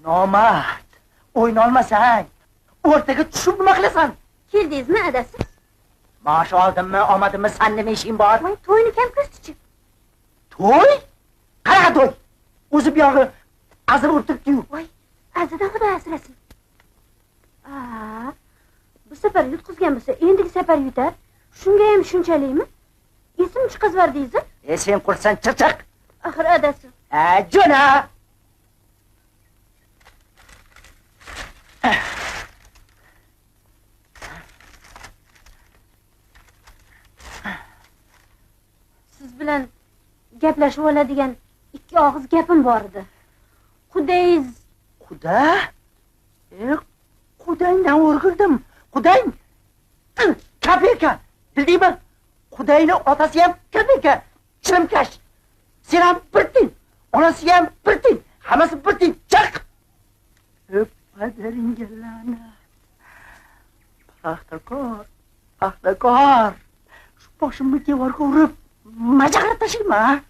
Nomard! O'ynolmasang, o'rtaga tushib nima qilasan? Keldingizmi, adasi? Maosh oldimmi, olmadimmi, san nima ishing bor? Voy, to'yni kim kirdi-chi? To'y? Qanaqa to'y? O'zi bu yog'i azib o'tiribdi-yu. Voy, azidan Xudo asrasin. Bu safar yutqizgan bo'lsa, endigi safar yutar. Shunga ham shunchalikmi? Esim chiqazvardingiz? Sen qursan chiq. Axir adasi. Jo'na. Siz bilan gaplashib oladigan ikki og'iz gapim bor edi. Qudangiz. Quda? Qudangdan o'rgildim. Qudang kapeka. Bildingmi? Qudayning otasi ham kapeka. Chirimkash. Sen ham bir tiyin. Onasi ham bir tiyin. Hammasi bir tiyin. Chiq. Padaringga la'nat. Paxtakor. Shu boshimni devorga urib, majaqirib tashlayman.